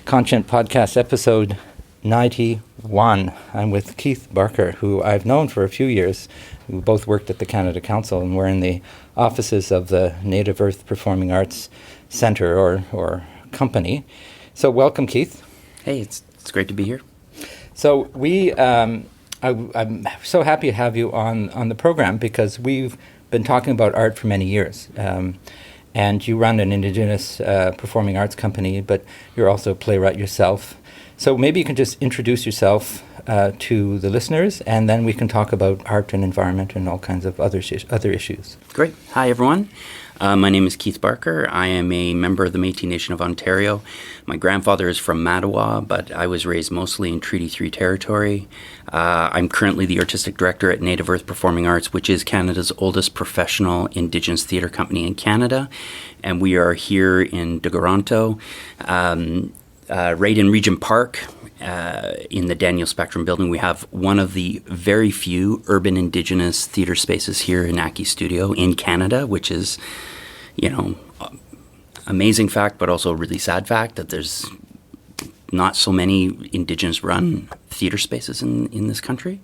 Content Podcast episode 91. I'm with Keith Barker, who I've known for a few years. We both worked at the Canada Council, and we're in the offices of the Native Earth Performing Arts Centre or company. So welcome, Keith. Hey, it's great to be here. So I'm so happy to have you on the program because we've been talking about art for many years. And you run an Indigenous performing arts company, but you're also a playwright yourself. So maybe you can just introduce yourself to the listeners, and then we can talk about art and environment and all kinds of other issues. Great. Hi, everyone. My name is Keith Barker. I am a member of the Métis Nation of Ontario. My grandfather is from Mattawa, but I was raised mostly in Treaty 3 territory. I'm currently the artistic director at Native Earth Performing Arts, which is Canada's oldest professional Indigenous theatre company in Canada. And we are here in Toronto, right in Regent Park, in the Daniel Spectrum building. We have one of the very few urban Indigenous theatre spaces here in Aki Studio in Canada, which is, amazing fact, but also a really sad fact that there's not so many Indigenous-run theatre spaces in this country.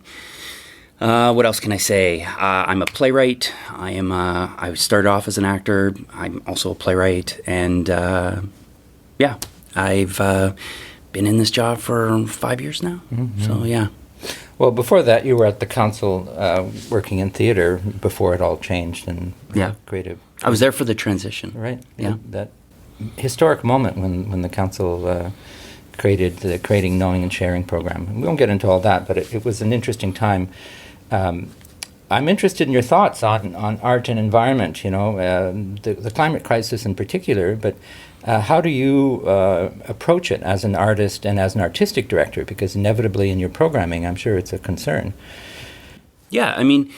What else can I say? I'm a playwright. I started off as an actor. I'm also a playwright, and I've been in this job for 5 years now. Mm-hmm. So yeah. Well, before that, you were at the council working in theatre before it all changed and creative. I was there for the transition. Right. Yeah. That historic moment when the council created the Creating, Knowing and Sharing program. We won't get into all that, but it was an interesting time. I'm interested in your thoughts on art and environment, the climate crisis in particular, but how do you approach it as an artist and as an artistic director? Because inevitably in your programming, I'm sure it's a concern. Yeah, I mean,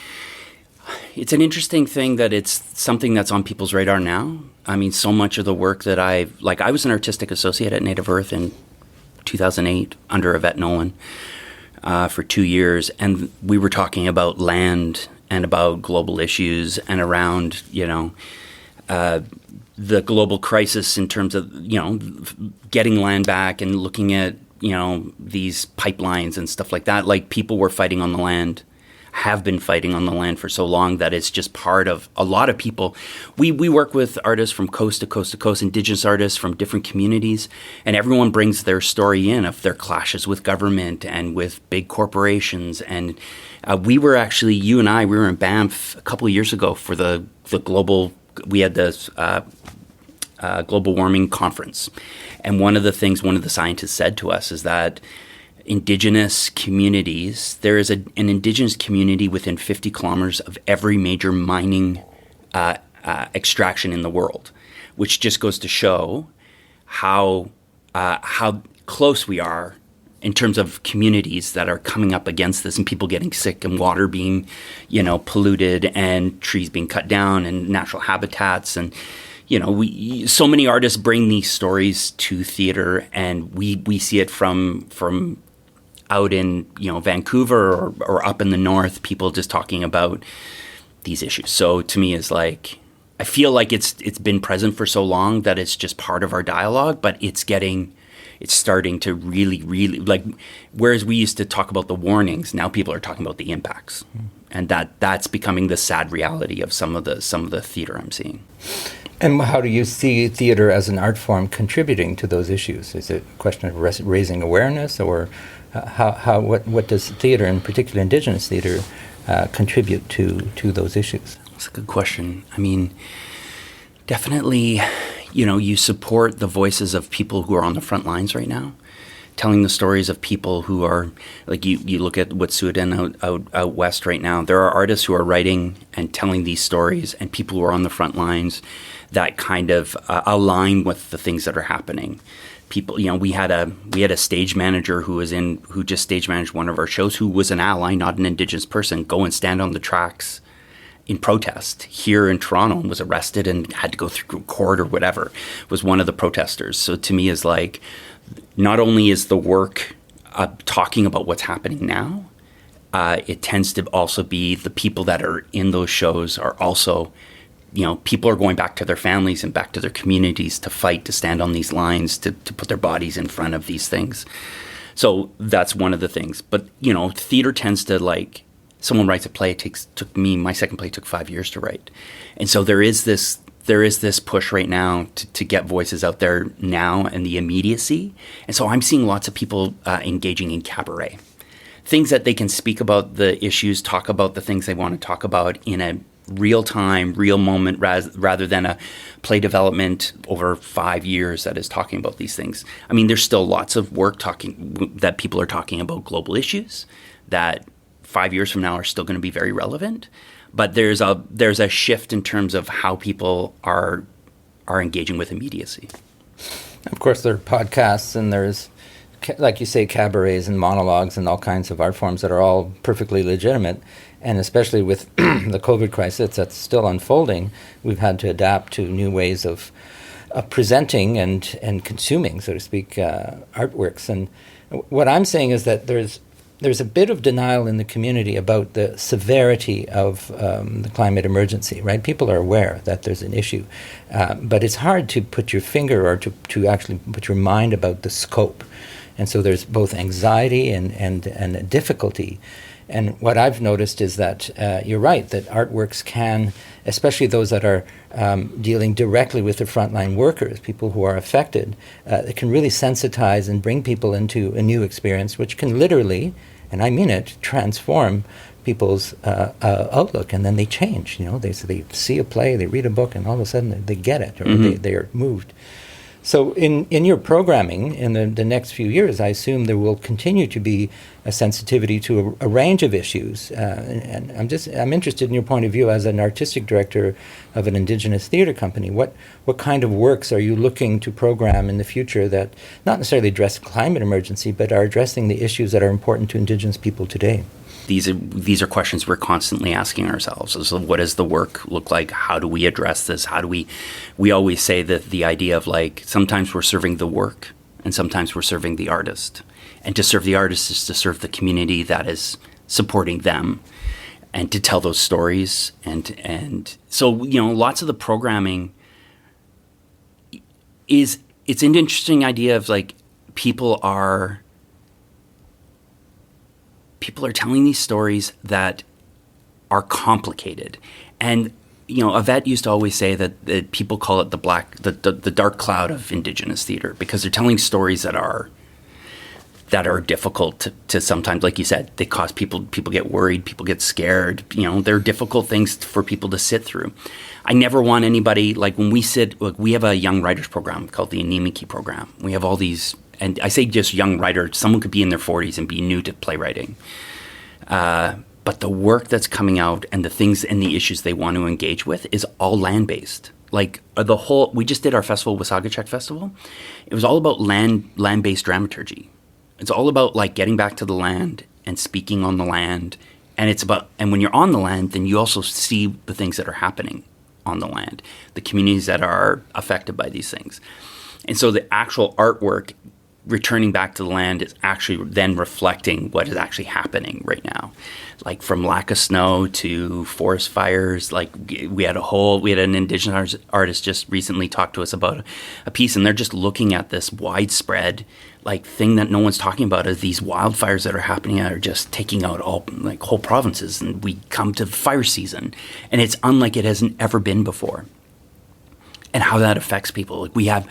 it's an interesting thing that it's something that's on people's radar now. I mean, so much of the work that I was an artistic associate at Native Earth in 2008 under Yvette Nolan for 2 years. And we were talking about land and about global issues and around, the global crisis in terms of, getting land back and looking at, these pipelines and stuff like that. Like, people were fighting on the land, have been fighting on the land for so long that it's just part of a lot of people. We work with artists from coast to coast to coast, Indigenous artists from different communities, and everyone brings their story in of their clashes with government and with big corporations. And we were in Banff a couple of years ago for the global, we had this global warming conference. And one of the scientists said to us is that Indigenous communities, there is an Indigenous community within 50 kilometers of every major mining extraction in the world, which just goes to show how close we are in terms of communities that are coming up against this and people getting sick and water being, polluted and trees being cut down and natural habitats. And, so many artists bring these stories to theater, and we see it from out in, Vancouver or up in the north, people just talking about these issues. So to me, it's like, I feel like it's been present for so long that it's just part of our dialogue, but it's starting to really, really, like, whereas we used to talk about the warnings, now people are talking about the impacts. And that's becoming the sad reality of some of the theater I'm seeing. And how do you see theater as an art form contributing to those issues? Is it a question of raising awareness, or what does theater, in particular Indigenous theater, contribute to those issues? That's a good question. I mean, definitely, you support the voices of people who are on the front lines right now, telling the stories of people who are, like, you look at Wet'suwet'en out west right now. There are artists who are writing and telling these stories, and people who are on the front lines that kind of align with the things that are happening. People, we had a stage manager who just stage managed one of our shows, who was an ally, not an Indigenous person, go and stand on the tracks in protest here in Toronto, and was arrested and had to go through court or whatever, was one of the protesters. So to me, is like, not only is the work talking about what's happening now, it tends to also be the people that are in those shows are also people are going back to their families and back to their communities to fight, to stand on these lines, to put their bodies in front of these things. So that's one of the things. But, theater tends to, like, someone writes a play, my second play took 5 years to write. And so there is this push right now to get voices out there now and the immediacy. And so I'm seeing lots of people engaging in cabaret. Things that they can speak about the issues, talk about the things they want to talk about in a real time, real moment, rather than a play development over 5 years that is talking about these things. I mean, there's still lots of work that people are talking about global issues that 5 years from now are still going to be very relevant. But there's a shift in terms of how people are engaging with immediacy. Of course, there are podcasts and there's, like you say, cabarets and monologues and all kinds of art forms that are all perfectly legitimate. And especially with the COVID crisis that's still unfolding, we've had to adapt to new ways of presenting and consuming, so to speak, artworks. And what I'm saying is that there's a bit of denial in the community about the severity of the climate emergency, right? People are aware that there's an issue, but it's hard to put your finger or to actually put your mind about the scope. And so there's both anxiety and a difficulty. And what I've noticed is that you're right, that artworks can, especially those that are dealing directly with the frontline workers, people who are affected, it can really sensitize and bring people into a new experience, which can literally, and I mean it, transform people's outlook, and then they change. They see a play, they read a book, and all of a sudden they get it, or they are moved. So in your programming in the next few years, I assume there will continue to be a sensitivity to a range of issues. And I'm interested in your point of view as an artistic director of an Indigenous theatre company. What kind of works are you looking to program in the future that not necessarily address climate emergency, but are addressing the issues that are important to Indigenous people today? These are questions we're constantly asking ourselves. So what does the work look like? How do we address this? How do we always say that the idea of, like, sometimes we're serving the work and sometimes we're serving the artist. And to serve the artist is to serve the community that is supporting them and to tell those stories. And so, lots of the programming it's an interesting idea of, like, people are telling these stories that are complicated. And, Yvette used to always say that people call it the dark cloud of Indigenous theatre, because they're telling stories that are difficult to sometimes, like you said, they cause people get worried, people get scared. They're difficult things for people to sit through. I never want anybody, like, when we have a young writers program called the e91 program. We have all these, and I say just young writers, someone could be in their 40s and be new to playwriting. But the work that's coming out and the things and the issues they want to engage with is all land-based. Like, we just did our festival, Wasaga Festival. It was all about land-based dramaturgy. It's all about, like, getting back to the land and speaking on the land. And when you're on the land, then you also see the things that are happening on the land, the communities that are affected by these things. And so the actual artwork returning back to the land is actually then reflecting what is actually happening right now. Like, from lack of snow to forest fires. Like, we had an Indigenous artist just recently talk to us about a piece, and they're just looking at this widespread, like, thing that no one's talking about, is these wildfires that are happening that are just taking out whole provinces. And we come to fire season, and it's unlike it hasn't ever been before. And how that affects people. Like, we had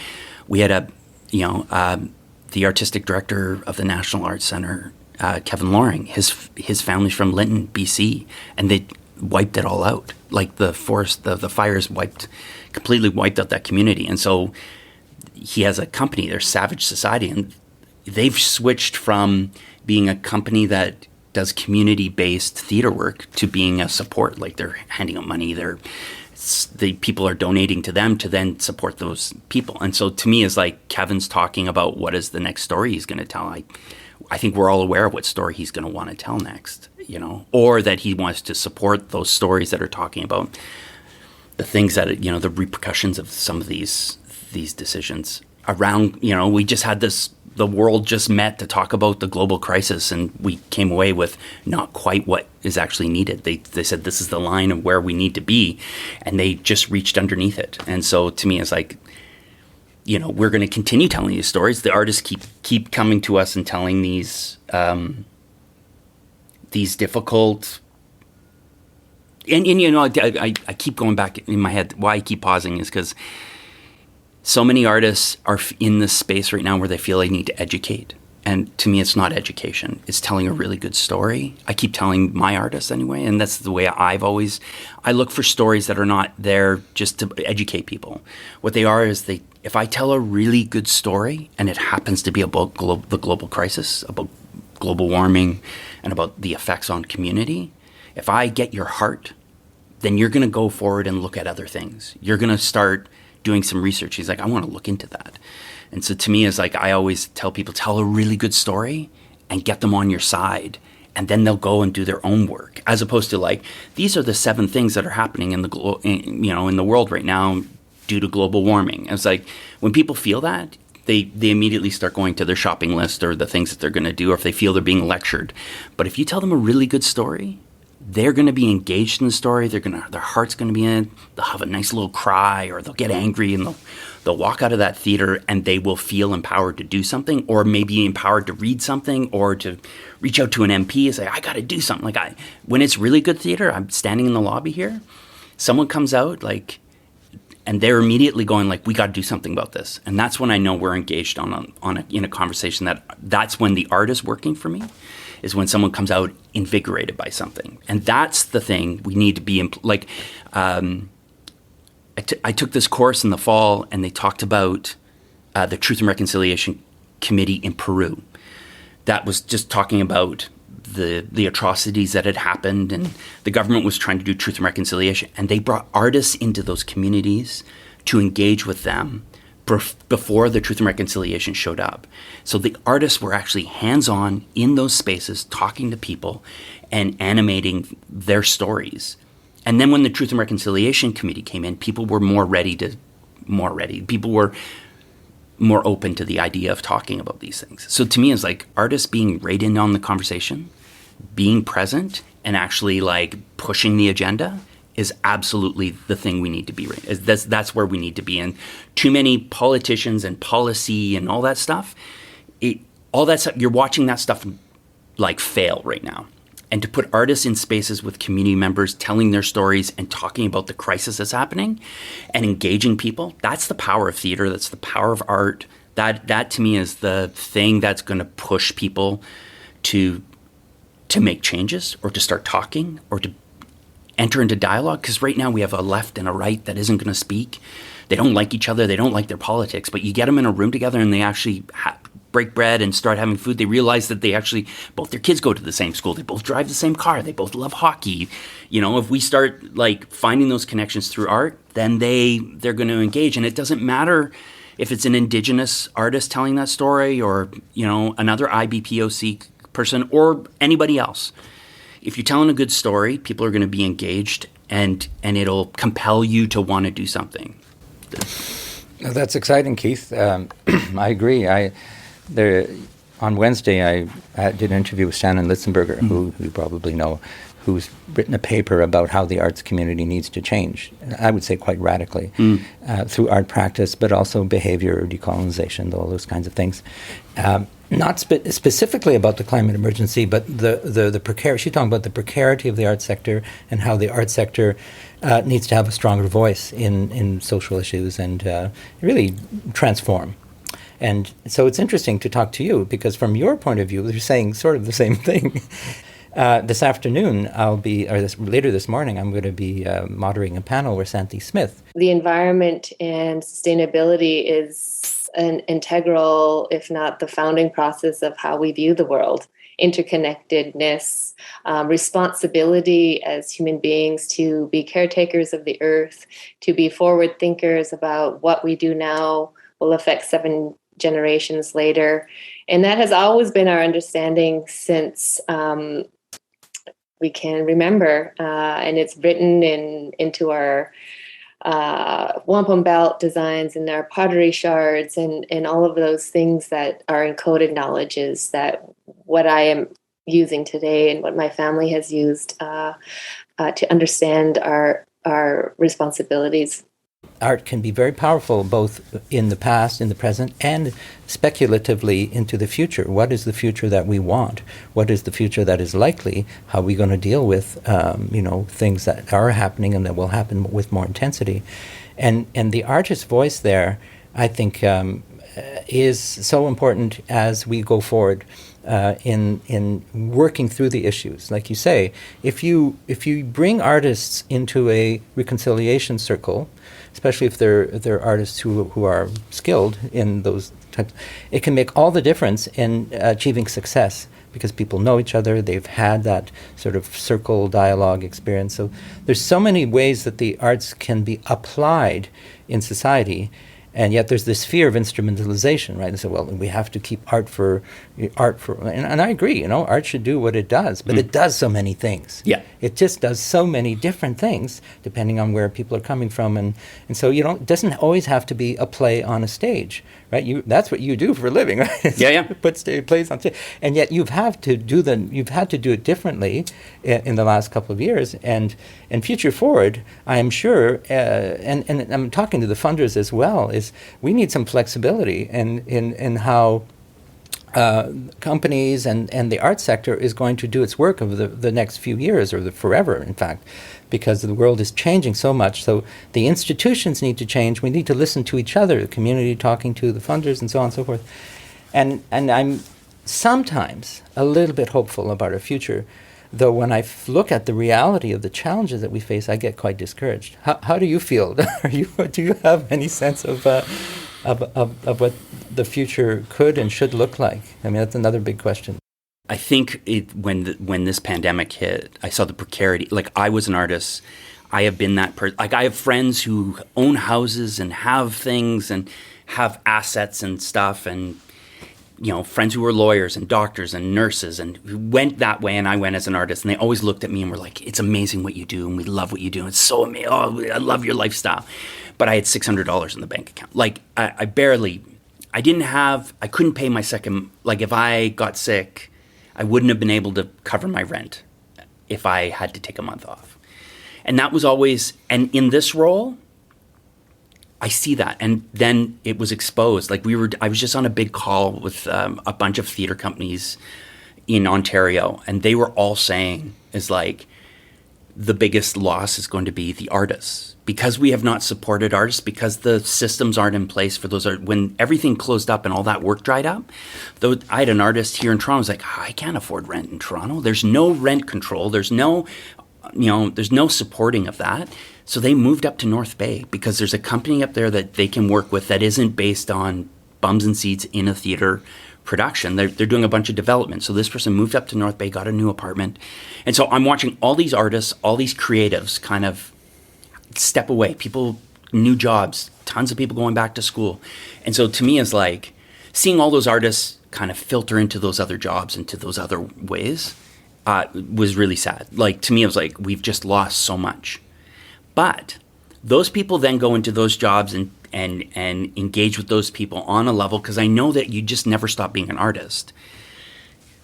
the artistic director of the National Arts Centre, Kevin Loring, his family's from Lytton, BC, and they wiped it all out. Like, the forest, the fires completely wiped out that community. And so he has a company, they're Savage Society, and they've switched from being a company that does community-based theater work to being a support. Like, they're handing out money, the people are donating to them to then support those people. And so to me, it's like Kevin's talking about what is the next story he's going to tell. I think we're all aware of what story he's going to want to tell next, or that he wants to support those stories that are talking about the things that, the repercussions of some of these decisions around, we just had this the world just met to talk about the global crisis, and we came away with not quite what is actually needed. They said this is the line of where we need to be, and they just reached underneath it. And so to me, it's like, we're going to continue telling these stories. The artists keep coming to us and telling these difficult. And I keep going back in my head. Why I keep pausing is because so many artists are in this space right now where they feel they need to educate. And to me, it's not education. It's telling a really good story. I keep telling my artists anyway, and that's the way I look for stories that are not there just to educate people. What they are is if I tell a really good story and it happens to be about the global crisis, about global warming, and about the effects on community, if I get your heart, then you're going to go forward and look at other things. You're going to start doing some research. He's like, I want to look into that. And so to me, it's like, I always tell people, tell a really good story and get them on your side. And then they'll go and do their own work, as opposed to like, these are the 7 things that are happening in the world right now due to global warming. And it's like, when people feel that, they immediately start going to their shopping list or the things that they're going to do, or if they feel they're being lectured. But if you tell them a really good story, they're going to be engaged in the story. Their heart's going to be in it. They'll have a nice little cry, or they'll get angry, and they'll walk out of that theater and they will feel empowered to do something, or maybe empowered to read something, or to reach out to an MP and say, I got to do something. Like when it's really good theater, I'm standing in the lobby here, someone comes out and they're immediately going like, we got to do something about this. And that's when I know we're engaged in a conversation. That's when the art is working for me, is when someone comes out invigorated by something. And that's the thing we need to be I took this course in the fall, and they talked about the Truth and Reconciliation Committee in Peru. That was just talking about the atrocities that had happened, and the government was trying to do truth and reconciliation. And they brought artists into those communities to engage with them before the Truth and Reconciliation showed up. So the artists were actually hands-on in those spaces, talking to people and animating their stories. And then when the Truth and Reconciliation Committee came in, people were more ready. People were more open to the idea of talking about these things. So to me, it's like artists being right in on the conversation, being present, and actually like pushing the agenda is absolutely the thing we need to be. That's where we need to be. And too many politicians and policy and all that stuff, you're watching that stuff like fail right now. And to put artists in spaces with community members telling their stories and talking about the crisis that's happening and engaging people, that's the power of theater. That's the power of art. That to me is the thing that's going to push people to make changes, or to start talking, or to enter into dialogue. Because right now we have a left and a right that isn't going to speak. They don't like each other. They don't like their politics. But you get them in a room together and they actually break bread and start having food. They realize that both their kids go to the same school. They both drive the same car. They both love hockey. If we start like finding those connections through art, then they're going to engage. And it doesn't matter if it's an Indigenous artist telling that story, or, another IBPOC person, or anybody else. If you're telling a good story, people are going to be engaged, and it'll compel you to want to do something. That's exciting, Keith. I agree. On Wednesday, I did an interview with Shannon Litzenberger, who you probably know, who's written a paper about how the arts community needs to change, I would say quite radically, through art practice, but also behavior, decolonization, all those kinds of things. Not specifically about the climate emergency, but the precarious. She's talking about the precarity of the art sector and how the art sector needs to have a stronger voice in social issues and really transform. And so it's interesting to talk to you, because from your point of view, you're saying sort of the same thing. This afternoon, later this morning, I'm going to be moderating a panel where Santi Smith. The environment and sustainability is an integral, if not the founding process of how we view the world. Interconnectedness, responsibility as human beings to be caretakers of the earth, to be forward thinkers about what we do now will affect 7 generations later. And that has always been our understanding since we can remember. And it's written into our wampum belt designs and our pottery shards and all of those things that are encoded knowledges that what I am using today and what my family has used to understand our responsibilities. Art can be very powerful both in the past, in the present, and speculatively into the future. What is the future that we want? What is the future that is likely? How are we going to deal with things that are happening and that will happen with more intensity? And the artist's voice there, I think, is so important as we go forward in working through the issues. Like you say, if you bring artists into a reconciliation circle, especially if they're artists who are skilled in those types, it can make all the difference in achieving success because people know each other, they've had that sort of circle dialogue experience. So there's so many ways that the arts can be applied in society. And yet there's this fear of instrumentalization, right? They say, well, we have to keep art for, and I agree, art should do what it does, but it does so many things. Yeah. It just does so many different things depending on where people are coming from. And so, it doesn't always have to be a play on a stage, right? That's what you do for a living, right? Yeah. Put plays on stage. And yet you've had to do it differently in the last couple of years. And future forward, I am sure, and I'm talking to the funders as well, is we need some flexibility in how companies and the art sector is going to do its work over the next few years, or forever, in fact, because the world is changing so much. So the institutions need to change. We need to listen to each other, the community talking to the funders and so on and so forth. And I'm sometimes a little bit hopeful about our future, though when I look at the reality of the challenges that we face, I get quite discouraged. How do you feel? Do you have any sense of what the future could and should look like? I mean, that's another big question. I think when this pandemic hit, I saw the precarity. Like, I was an artist. I have been that person. Like, I have friends who own houses and have things and have assets and stuff, and friends who were lawyers and doctors and nurses and who went that way, and I went as an artist, and they always looked at me and were like, it's amazing what you do, and we love what you do. It's so amazing. Oh, I love your lifestyle. But I had $600 in the bank account. Like, I couldn't pay my second, like, if I got sick, I wouldn't have been able to cover my rent if I had to take a month off. And that was always, and in this role, I see that. And then it was exposed. Like, I was just on a big call with a bunch of theater companies in Ontario, and they were all saying is like, the biggest loss is going to be the artists, because we have not supported artists, because the systems aren't in place for those. When everything closed up and all that work dried up, though, I had an artist here in Toronto who's like, I can't afford rent in Toronto. There's no rent control. There's no, there's no supporting of that. So they moved up to North Bay because there's a company up there that they can work with that isn't based on bums and seats in a theater production. They're doing a bunch of development. So this person moved up to North Bay, got a new apartment. And so I'm watching all these artists, all these creatives kind of step away. People, new jobs, tons of people going back to school. And so to me, it's like seeing all those artists kind of filter into those other jobs, into those other ways, was really sad. Like, to me, it was like, we've just lost so much. But those people then go into those jobs and engage with those people on a level, because I know that you just never stop being an artist.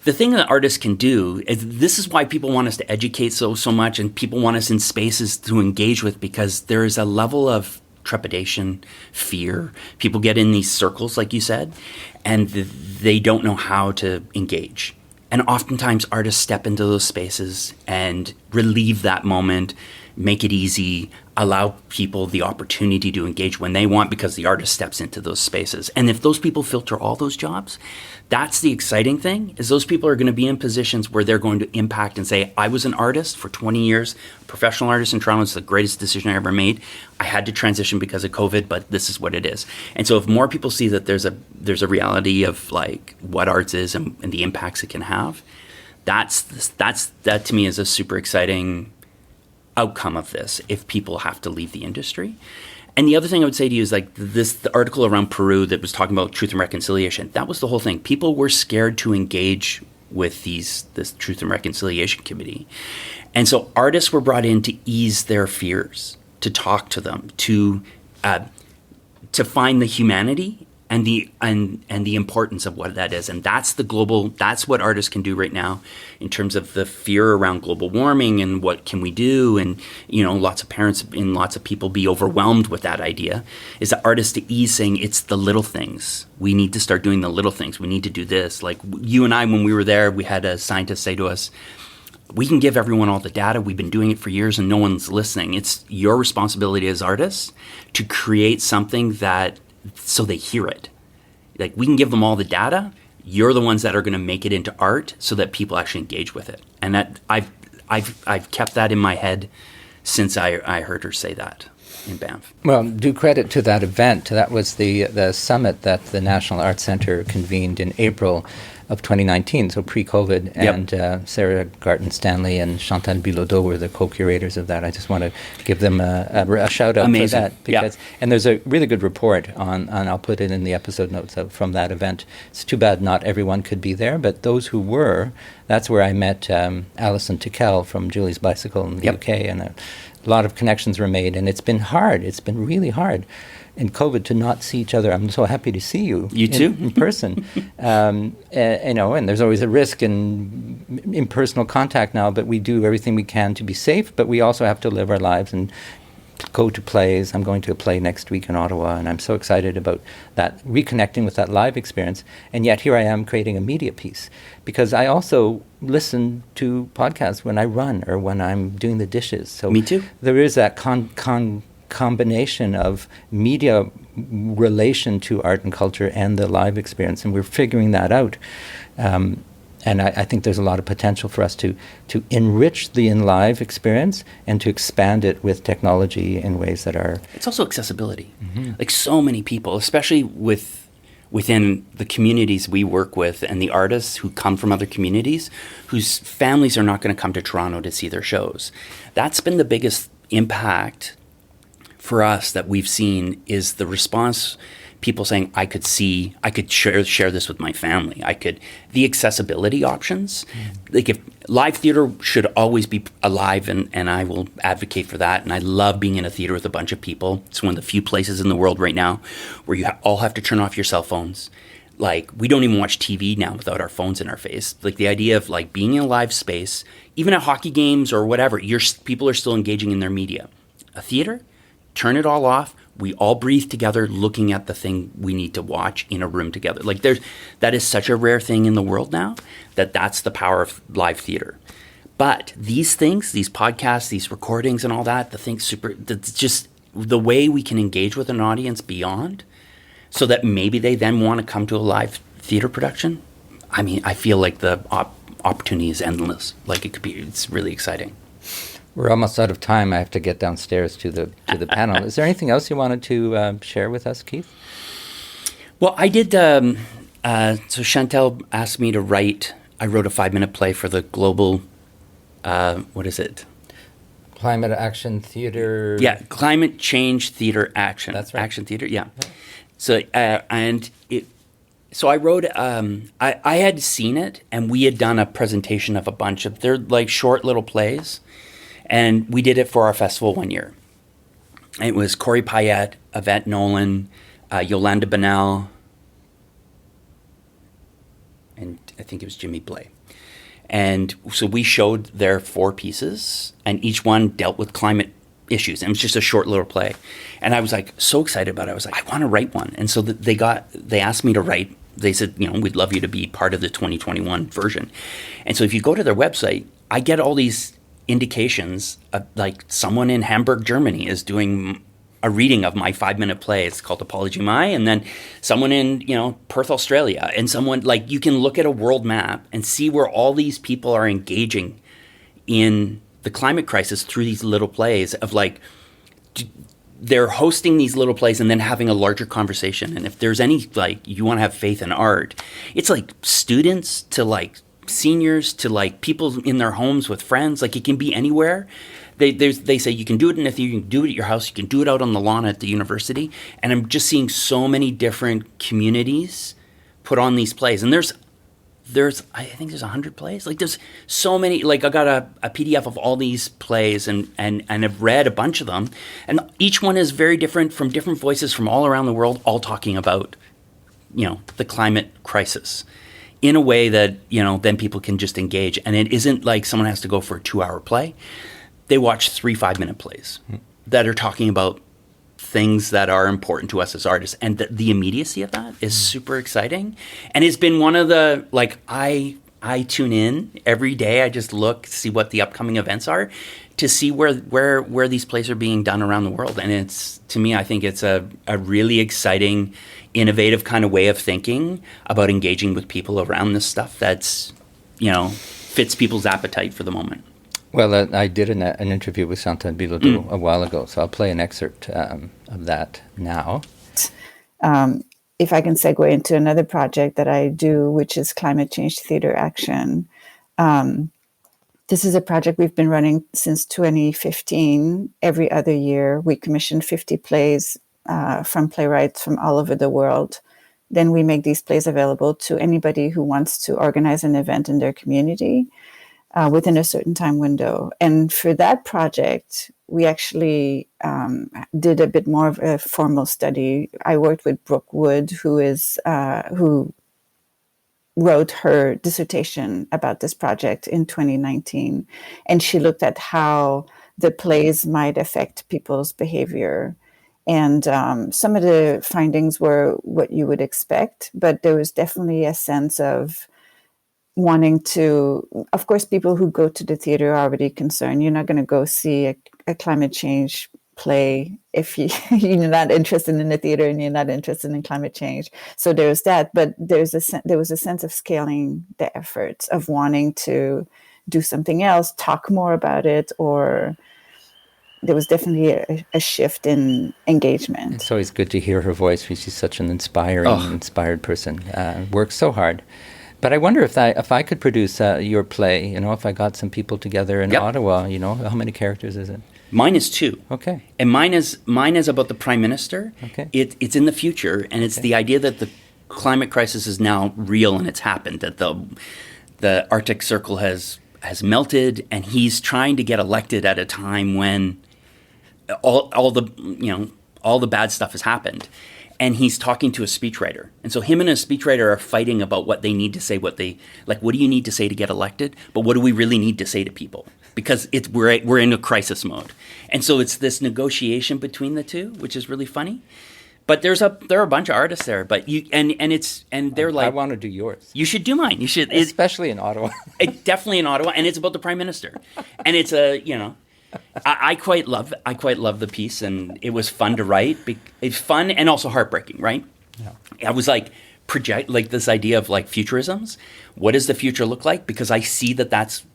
The thing that artists can do is, this is why people want us to educate so much, and people want us in spaces to engage with, because there is a level of trepidation, fear. People get in these circles, like you said, and they don't know how to engage. And oftentimes artists step into those spaces and relieve that moment, make it easy, allow people the opportunity to engage when they want, because the artist steps into those spaces. And if those people filter all those jobs, that's the exciting thing, is those people are going to be in positions where they're going to impact and say, I was an artist for 20 years, professional artist in Toronto. It's the greatest decision I ever made. I had to transition because of COVID, but this is what it is. And so if more people see that there's a reality of like what arts is and the impacts it can have, that to me is a super exciting outcome of this, if people have to leave the industry. And the other thing I would say to you is like the article around Peru that was talking about truth and reconciliation. That was the whole thing. People were scared to engage with this Truth and Reconciliation Committee. And so artists were brought in to ease their fears. to talk to them, to find the humanity and the importance of what that is. And that's what artists can do right now in terms of the fear around global warming and what can we do. And, lots of parents and lots of people be overwhelmed with that idea, is that artists to ease saying it's the little things. We need to start doing the little things. We need to do this. Like you and I, when we were there, we had a scientist say to us, we can give everyone all the data. We've been doing it for years and no one's listening. It's your responsibility as artists to create something so they hear it. Like we can give them all the data. You're the ones that are going to make it into art so that people actually engage with it. And that I've kept that in my head since I heard her say that in Banff. Well, due credit to that event. That was the summit that the National Arts Centre convened in April of 2019, so pre-COVID, and Sarah Garton-Stanley and Chantal Bilodeau were the co-curators of that. I just want to give them a shout-out for that. Because, and there's a really good report on I'll put it in the episode notes from that event. It's too bad not everyone could be there, but those who were, that's where I met Alison Tickell from Julie's Bicycle in the UK, and a lot of connections were made, and it's been hard. It's been really hard in COVID to not see each other. I'm so happy to see you. You too? In person. And there's always a risk in impersonal contact now, but we do everything we can to be safe, but we also have to live our lives and go to plays. I'm going to a play next week in Ottawa, and I'm so excited about that, reconnecting with that live experience. And yet here I am creating a media piece, because I also listen to podcasts when I run or when I'm doing the dishes. So me too. There is that combination of media relation to art and culture and the live experience, and we're figuring that out. And I think there's a lot of potential for us to enrich the in-live experience and to expand it with technology in ways that are... It's also accessibility. Mm-hmm. Like so many people, especially within the communities we work with and the artists who come from other communities whose families are not going to come to Toronto to see their shows. That's been the biggest impact for us that we've seen, is the response, people saying, I could share this with my family. The accessibility options. Like if live theater should always be alive, and I will advocate for that. And I love being in a theater with a bunch of people. It's one of the few places in the world right now where you all have to turn off your cell phones. Like we don't even watch TV now without our phones in our face. Like the idea of like being in a live space, even at hockey games or whatever, people are still engaging in their media. A theater, turn it all off. We all breathe together looking at the thing we need to watch in a room together. Like that is such a rare thing in the world now, that's the power of live theater. But these things, these podcasts, these recordings and all that, that's just the way we can engage with an audience beyond, so that maybe they then want to come to a live theater production. I mean, I feel like the opportunity is endless. Like it's really exciting. We're almost out of time. I have to get downstairs to the panel. Is there anything else you wanted to share with us, Keith? Well, I did. So Chantal asked me to write. I wrote a 5-minute play for the global. What is it? Climate Action Theater. Yeah, Climate Change Theater Action. That's right. Action Theater. Yeah. So So I wrote. I had seen it, and we had done a presentation of a bunch of. They're like short little plays. And we did it for our festival one year. It was Corey Payette, Yvette Nolan, Yolanda Bonnell, and I think it was Jimmy Blay. And so we showed their 4 pieces, and each one dealt with climate issues. And it was just a short little play. And I was like so excited about it. I was like, I want to write one. And so they asked me to write. They said, we'd love you to be part of the 2021 version. And so if you go to their website, I get all these indications of, like, someone in Hamburg, Germany is doing a reading of my 5-minute play. It's called Apology My, and then someone in Perth, Australia, and someone, like, you can look at a world map and see where all these people are engaging in the climate crisis through these little plays of, like, they're hosting these little plays and then having a larger conversation. And if there's any, like, you want to have faith in art, it's like students to, like, seniors to, like, people in their homes with friends. Like, it can be anywhere. They say you can do it in a theater, you can do it at your house, you can do it out on the lawn at the university. And I'm just seeing so many different communities put on these plays. And there's I think there's 100 plays. Like there's so many. Like I got a PDF of all these plays and I've read a bunch of them, and each one is very different from different voices from all around the world, all talking about, the climate crisis in a way that, then people can just engage. And it isn't like someone has to go for a 2-hour play. They watch 3 5-minute plays that are talking about things that are important to us as artists, and the immediacy of that is super exciting. And it's been one of the, like, I tune in every day. I just look, see what the upcoming events are, to see where these plays are being done around the world. And it's, to me, I think it's a really exciting, innovative kind of way of thinking about engaging with people around this stuff that's, fits people's appetite for the moment. Well, I did an interview with Chantal Bilodeau a while ago, so I'll play an excerpt of that now. If I can segue into another project that I do, which is Climate Change Theatre Action. This is a project we've been running since 2015. Every other year, we commission 50 plays from playwrights from all over the world. Then we make these plays available to anybody who wants to organize an event in their community. Within a certain time window. And for that project, we actually did a bit more of a formal study. I worked with Brooke Wood, who wrote her dissertation about this project in 2019. And she looked at how the plays might affect people's behavior. And some of the findings were what you would expect, but there was definitely a sense of wanting to, of course, people who go to the theater are already concerned. You're not going to go see a climate change play if you're not interested in the theater and you're not interested in climate change. So there's that, but there was a sense of scaling the efforts, of wanting to do something else, talk more about it, or there was definitely a shift in engagement. It's always good to hear her voice because she's such an inspired person. Works so hard. But I wonder if I could produce your play, if I got some people together in Ottawa, how many characters is it? Mine is 2. Okay. And mine is about the Prime Minister. Okay. It's in the future, and it's the idea that the climate crisis is now real and it's happened, that the Arctic Circle has melted, and he's trying to get elected at a time when all the bad stuff has happened. And he's talking to a speechwriter. And so him and a speechwriter are fighting about what they need to say, what do you need to say to get elected? But what do we really need to say to people? Because we're in a crisis mode. And so it's this negotiation between the two, which is really funny. But there are a bunch of artists there, but they're like, I want to do yours. You should do mine. You should, especially in Ottawa. Definitely in Ottawa, and it's about the Prime Minister. And it's I quite love the piece, and it was fun to write. It's fun and also heartbreaking, right? Yeah. I was like project like this idea of like futurisms. What does the future look like? Because I see that's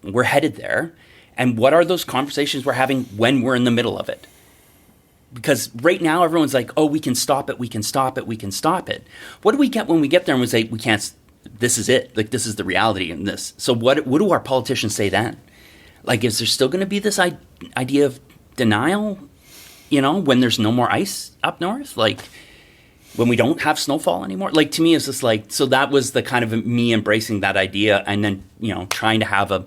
we're headed there, and what are those conversations we're having when we're in the middle of it? Because right now everyone's like, oh, we can stop it, we can stop it, we can stop it. What do we get when we get there and we say we can't? This is it. Like this is the reality in this. So what do our politicians say then? Like, is there still going to be this idea of denial, when there's no more ice up north? Like, when we don't have snowfall anymore? Like, to me, it's just like, so that was the kind of me embracing that idea and then, trying to have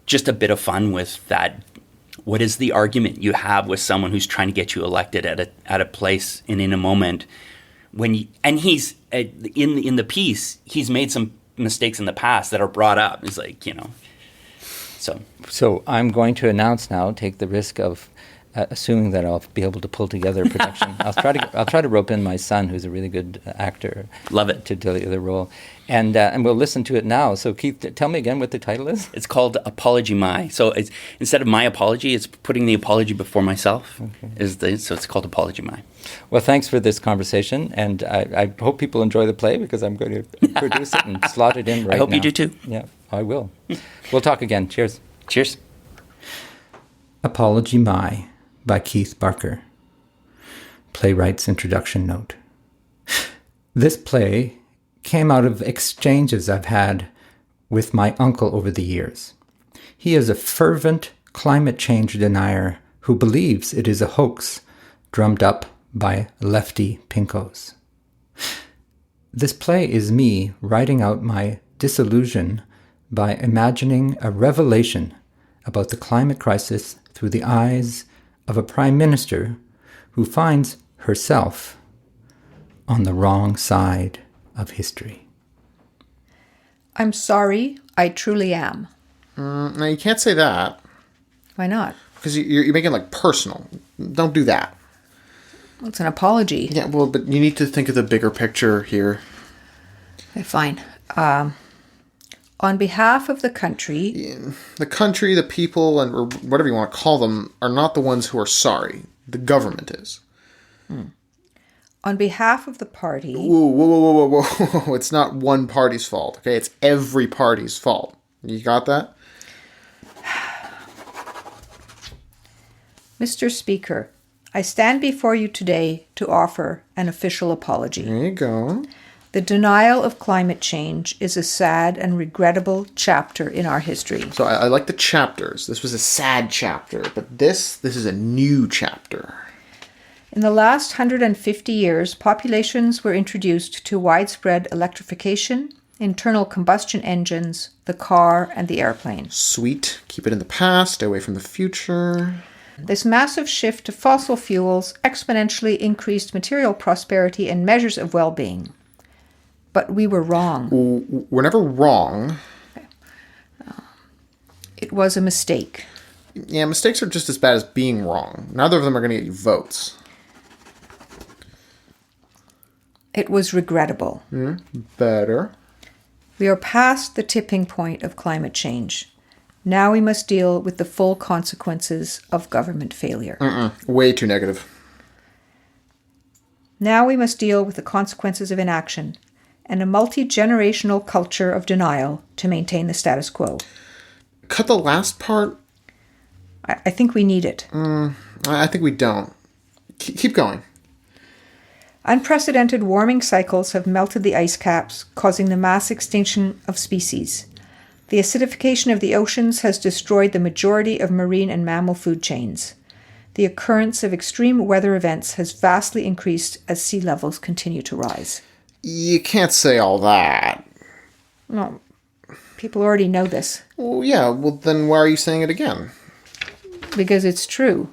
just a bit of fun with that. What is the argument you have with someone who's trying to get you elected at a place and in a moment when and he's, in the piece, he's made some mistakes in the past that are brought up. It's like, So I'm going to announce now, take the risk of assuming that I'll be able to pull together a production. I'll try to rope in my son, who's a really good actor. Love it. To do the role. And we'll listen to it now. So Keith, tell me again what the title is. It's called Apology My. So it's instead of my apology, it's putting the apology before myself. Okay. So it's called Apology My. Well, thanks for this conversation, and I hope people enjoy the play because I'm going to produce it and slot it in right now. I hope you do too. Yeah, I will. We'll talk again. Cheers. Cheers. Apology My by Keith Barker. Playwright's introduction note. This play came out of exchanges I've had with my uncle over the years. He is a fervent climate change denier who believes it is a hoax drummed up by lefty pinkos. This play is me writing out my disillusion by imagining a revelation about the climate crisis through the eyes of a prime minister who finds herself on the wrong side of history. I'm sorry, I truly am. No, you can't say that. Why not? Because you're making it, like, personal. Don't do that. Well, it's an apology. Yeah, well, but you need to think of the bigger picture here. Okay, fine. On behalf of the country... The country, the people, and or whatever you want to call them, are not the ones who are sorry. The government is. On behalf of the party... Whoa, whoa, whoa, whoa, whoa, whoa. It's not one party's fault, okay? It's every party's fault. You got that? Mr. Speaker, I stand before you today to offer an official apology. There you go. The denial of climate change is a sad and regrettable chapter in our history. So I like the chapters. This was a sad chapter, but this is a new chapter. In the last 150 years, populations were introduced to widespread electrification, internal combustion engines, the car, and the airplane. Sweet. Keep it in the past, stay away from the future. This massive shift to fossil fuels exponentially increased material prosperity and measures of well-being. But we were wrong. We're never wrong. It was a mistake. Yeah, mistakes are just as bad as being wrong. Neither of them are going to get you votes. It was regrettable. Better. We are past the tipping point of climate change. Now we must deal with the full consequences of government failure. Way too negative. Now we must deal with the consequences of inaction and a multi-generational culture of denial to maintain the status quo. Cut the last part. I think we need it. I think we don't. Keep going. Unprecedented warming cycles have melted the ice caps, causing the mass extinction of species. The acidification of the oceans has destroyed the majority of marine and mammal food chains. The occurrence of extreme weather events has vastly increased as sea levels continue to rise. You can't say all that. No, people already know this. Well, yeah, well then why are you saying it again? Because it's true.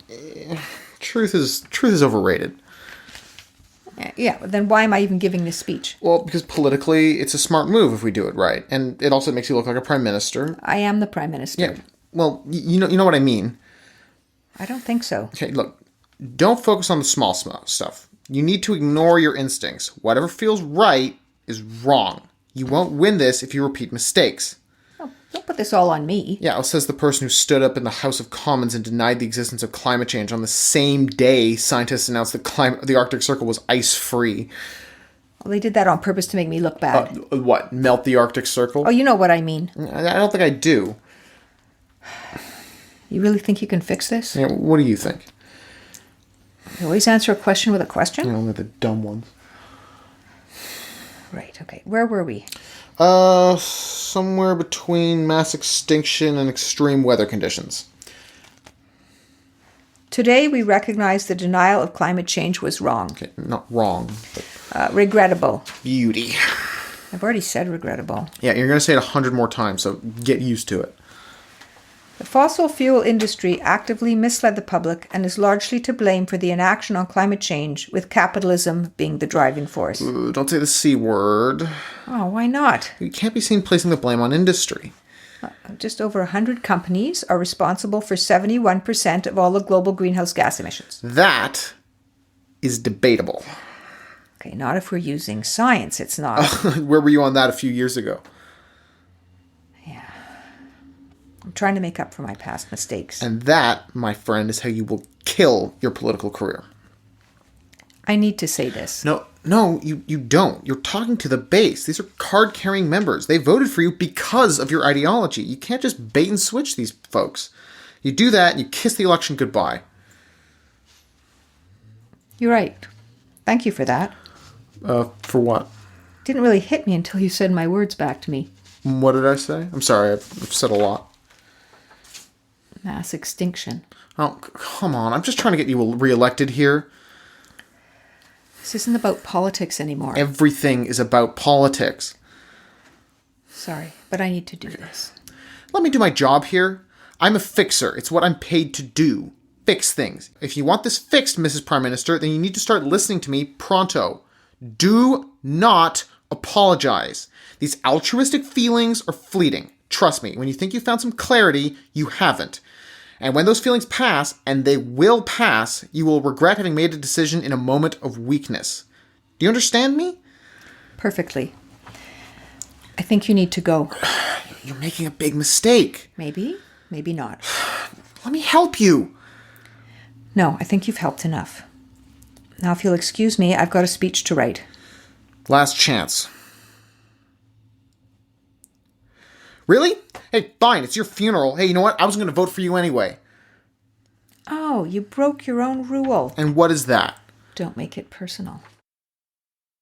Truth is overrated. Yeah, but then why am I even giving this speech? Well, because politically, it's a smart move if we do it right. And it also makes you look like a prime minister. I am the prime minister. Yeah, well, you know what I mean. I don't think so. Okay, look, don't focus on the small stuff. You need to ignore your instincts. Whatever feels right is wrong. You won't win this if you repeat mistakes. Oh, don't put this all on me. Yeah, well, says the person who stood up in the House of Commons and denied the existence of climate change on the same day scientists announced the Arctic Circle was ice-free. Well, they did that on purpose to make me look bad. What, melt the Arctic Circle? Oh, you know what I mean. I don't think I do. You really think you can fix this? Yeah, what do you think? You always answer a question with a question? You know, only the dumb ones. Right, okay. Where were we? Somewhere between mass extinction and extreme weather conditions. Today, we recognize the denial of climate change was wrong. Okay, not wrong, but Regrettable. beauty. I've already said regrettable. Yeah, you're going to say it 100 more times, so get used to it. The fossil fuel industry actively misled the public and is largely to blame for the inaction on climate change, with capitalism being the driving force. Ooh, don't say the C word. Oh, why not? You can't be seen placing the blame on industry. Just over 100 companies are responsible for 71% of all the global greenhouse gas emissions. That is debatable. Okay, not if we're using science, it's not. Where were you on that a few years ago? Yeah. I'm trying to make up for my past mistakes. And that, my friend, is how you will kill your political career. I need to say this. No, you don't. You're talking to the base. These are card-carrying members. They voted for you because of your ideology. You can't just bait and switch these folks. You do that and you kiss the election goodbye. You're right. Thank you for that. For what? Didn't really hit me until you said my words back to me. What did I say? I'm sorry, I've said a lot. Mass extinction. Oh, come on. I'm just trying to get you re-elected here. This isn't about politics anymore. Everything is about politics. Sorry, but I need to do this. Let me do my job here. I'm a fixer. It's what I'm paid to do. Fix things. If you want this fixed, Mrs. Prime Minister, then you need to start listening to me pronto. Do not apologize. These altruistic feelings are fleeting. Trust me, when you think you found some clarity, you haven't. And when those feelings pass, and they will pass, you will regret having made a decision in a moment of weakness. Do you understand me? Perfectly. I think you need to go. You're making a big mistake. Maybe, maybe not. Let me help you. No, I think you've helped enough. Now, if you'll excuse me, I've got a speech to write. Last chance. Really? Hey, fine, it's your funeral. Hey, you know what? I was going to vote for you anyway. Oh, you broke your own rule. And what is that? Don't make it personal.